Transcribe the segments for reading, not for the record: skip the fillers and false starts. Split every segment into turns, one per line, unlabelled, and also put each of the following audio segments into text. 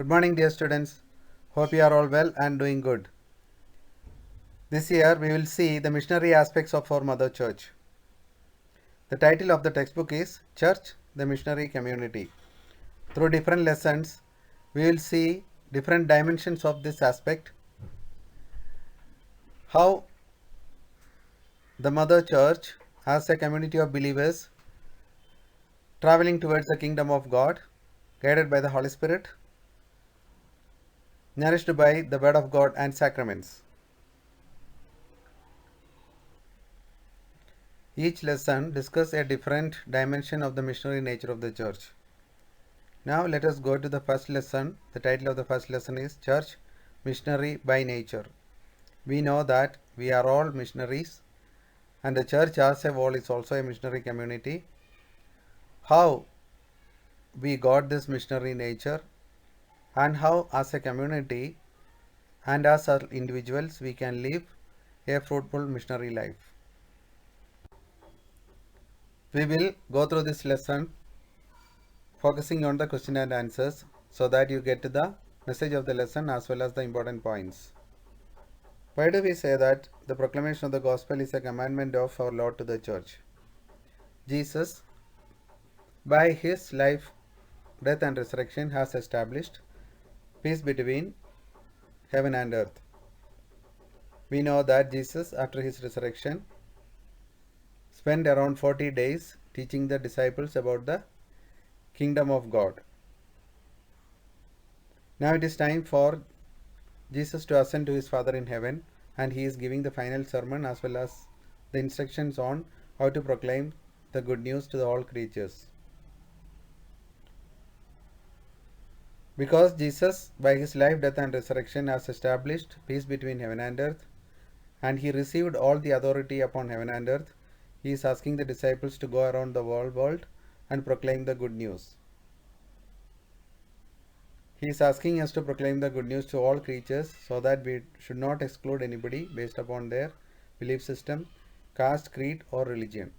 Good morning, dear students. Hope you are all well and doing good. This year, we will see the missionary aspects of our Mother Church. The title of the textbook is Church, the Missionary Community. Through different lessons, we will see different dimensions of this aspect. How the Mother Church, as a community of believers, traveling towards the kingdom of God, guided by the Holy Spirit, nourished by the Word of God and sacraments. Each lesson discusses a different dimension of the missionary nature of the church. Now let us go to the first lesson. The title of the first lesson is Church, Missionary by Nature. We know that we are all missionaries and the church as a whole is also a missionary community. How we got this missionary nature and how as a community and as individuals we can live a fruitful missionary life. We will go through this lesson focusing on the question and answers so that you get the message of the lesson as well as the important points. Why do we say that the proclamation of the gospel is a commandment of our Lord to the church? Jesus, by his life, death and resurrection, has established peace between heaven and earth. We know that Jesus, after his resurrection, spent around 40 days teaching the disciples about the kingdom of God. Now it is time for Jesus to ascend to his Father in heaven, and he is giving the final sermon as well as the instructions on how to proclaim the good news to all creatures. Because Jesus, by his life, death, and resurrection, has established peace between heaven and earth, and he received all the authority upon heaven and earth, he is asking the disciples to go around the whole world and proclaim the good news. He is asking us to proclaim the good news to all creatures so that we should not exclude anybody based upon their belief system, caste, creed, or religion.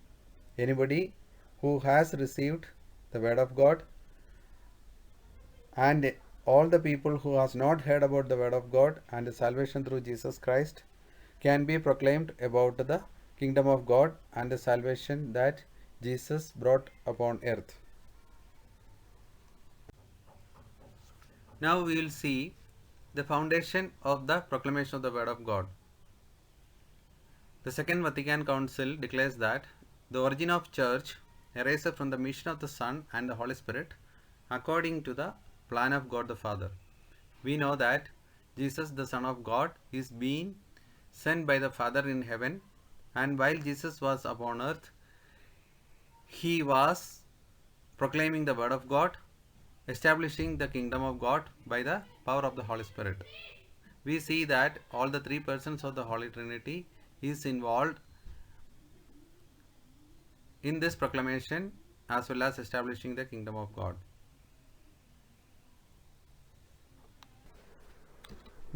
Anybody who has received the word of God and all the people who has not heard about the word of God and the salvation through Jesus Christ can be proclaimed about the kingdom of God and the salvation that Jesus brought upon earth. Now we will see the foundation of the proclamation of the word of God. The Second Vatican Council declares that the origin of church arises from the mission of the Son and the Holy Spirit according to the plan of God the Father. We know that Jesus, the Son of God, is being sent by the Father in heaven, and while Jesus was upon earth, he was proclaiming the word of God, establishing the kingdom of God by the power of the Holy Spirit. We see that all the three persons of the Holy Trinity is involved in this proclamation as well as establishing the kingdom of God.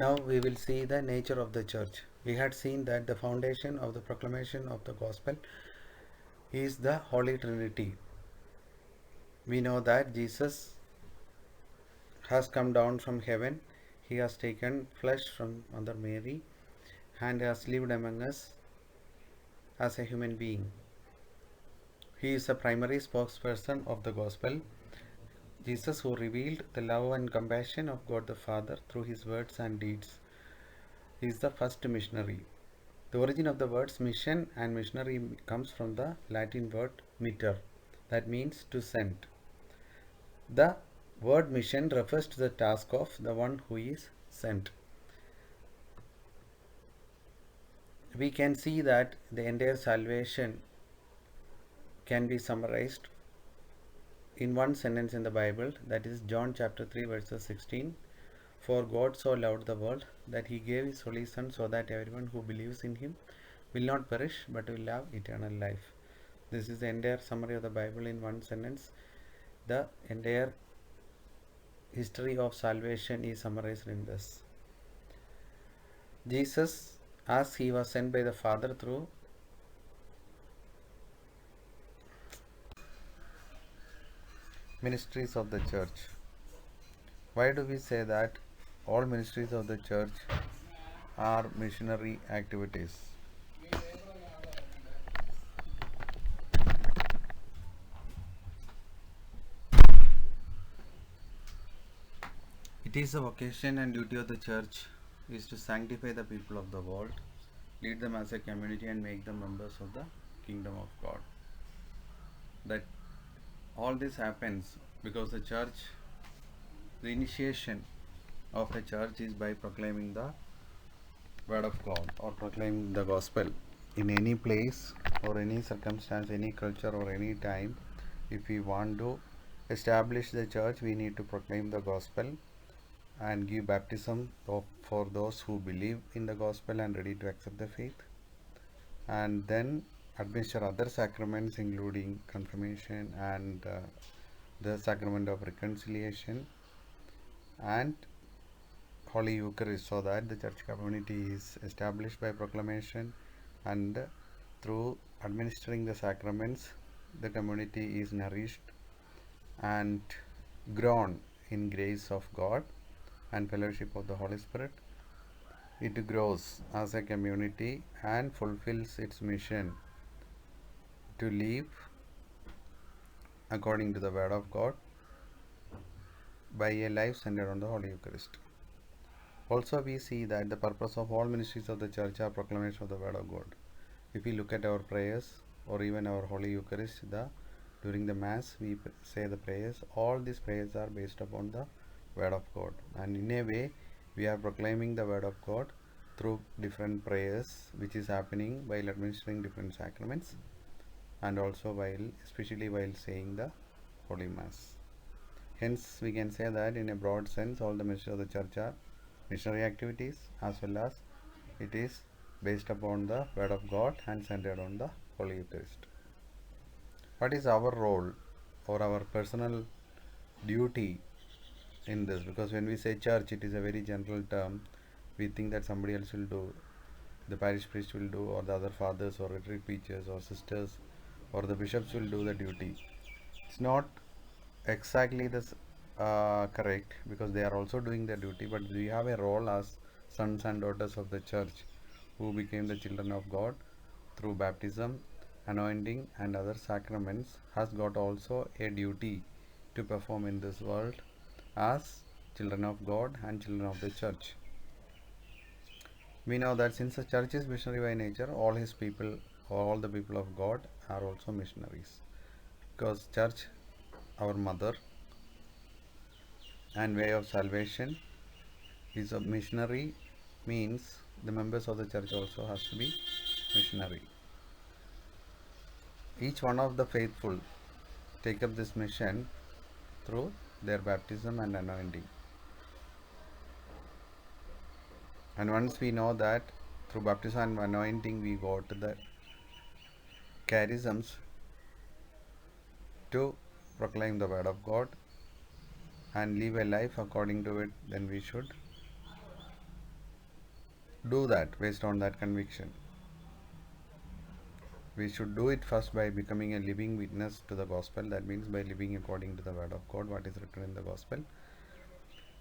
Now we will see the nature of the church. We had seen that the foundation of the proclamation of the gospel is the Holy Trinity. We know that Jesus has come down from heaven. He has taken flesh from Mother Mary and has lived among us as a human being. He is a primary spokesperson of the gospel. Jesus, who revealed the love and compassion of God the Father through his words and deeds, is the first missionary. The origin of the words mission and missionary comes from the Latin word mitter, that means to send. The word mission refers to the task of the one who is sent. We can see that the entire salvation can be summarized in one sentence in the Bible, that is John chapter 3 verses 16. For God so loved the world that he gave his only Son, so that everyone who believes in him will not perish but will have eternal life. This is the entire summary of the Bible in one sentence. The entire history of salvation is summarized in this. Jesus, as he was sent by the Father through ministries of the church. Why do we say that all ministries of the church are missionary activities? It is the vocation and duty of the church is to sanctify the people of the world, lead them as a community and make them members of the kingdom of God. That all this happens because the church, the initiation of a church is by proclaiming the word of God or proclaiming the gospel in any place or any circumstance, any culture or any time. If we want to establish the church, we need to proclaim the gospel and give baptism for those who believe in the gospel and ready to accept the faith, and then administer other sacraments including confirmation and the sacrament of reconciliation and Holy Eucharist, so that the church community is established by proclamation, and through administering the sacraments the community is nourished and grown in grace of God and fellowship of the Holy Spirit. It grows as a community and fulfills its mission to live according to the Word of God by a life centered on the Holy Eucharist. Also, we see that the purpose of all ministries of the church are proclamation of the Word of God. If we look at our prayers or even our Holy Eucharist, during the Mass we say the prayers. All these prayers are based upon the Word of God, and in a way we are proclaiming the Word of God through different prayers, which is happening while administering different sacraments and also especially while saying the Holy Mass. Hence, we can say that in a broad sense, all the ministries of the church are missionary activities, as well as it is based upon the Word of God and centered on the Holy Eucharist. What is our role or our personal duty in this? Because when we say church, it is a very general term. We think that somebody else will do, the parish priest will do, or the other fathers or retreat preachers or sisters or the bishops will do the duty. It's not exactly this correct, because they are also doing their duty, but we have a role as sons and daughters of the church who became the children of God through baptism, anointing and other sacraments, has got also a duty to perform in this world as children of God and children of the church. We know that since the church is missionary by nature, all his people, all the people of God are also missionaries, because church, our mother and way of salvation, is a missionary, means the members of the church also has to be missionary. Each one of the faithful take up this mission through their baptism and anointing. And once we know that through baptism and anointing we got the charisms to proclaim the word of God and live a life according to it, then we should do that based on that conviction. We should do it first by becoming a living witness to the gospel. That means by living according to the word of God, what is written in the gospel.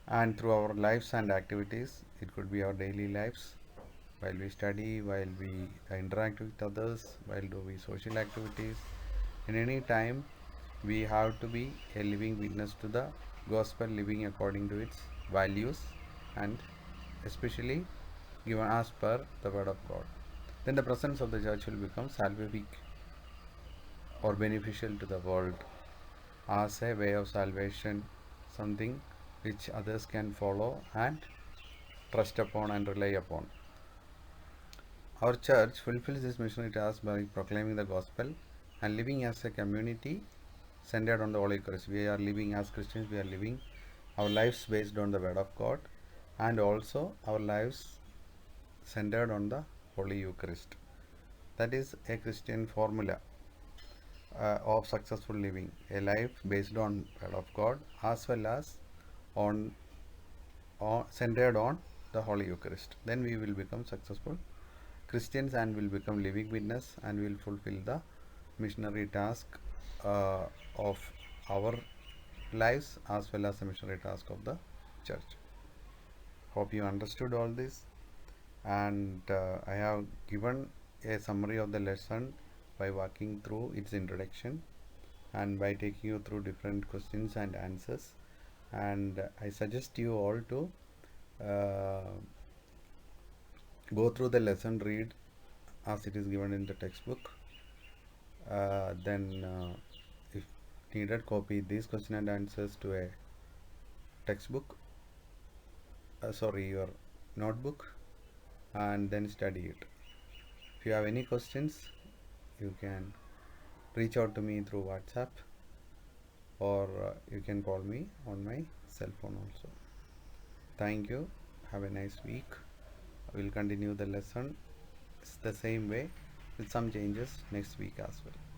And through our lives and activities, it could be our daily lives, while we study, while we interact with others, while do we social activities. In any time, we have to be a living witness to the gospel, living according to its values and especially given as per the word of God. Then the presence of the church will become salvific or beneficial to the world as a way of salvation, something which others can follow and trust upon and rely upon. Our church fulfills this missionary task by proclaiming the gospel and living as a community centered on the Holy Eucharist. We are living as Christians, we are living our lives based on the Word of God, and also our lives centered on the Holy Eucharist. That is a Christian formula of successful living, a life based on Word of God as well as on centered on the Holy Eucharist. Then we will become successful Christians and will become living witness and will fulfill the missionary task of our lives as well as the missionary task of the church. Hope you understood all this, and I have given a summary of the lesson by walking through its introduction and by taking you through different questions and answers. And I suggest you all to go through the lesson, read as it is given in the textbook. Then if needed, copy these question and answers to a textbook, your notebook, and then study it. If you have any questions, you can reach out to me through WhatsApp, or you can call me on my cell phone also. Thank you. Have a nice week. I will continue the lesson the same way with some changes next week as well.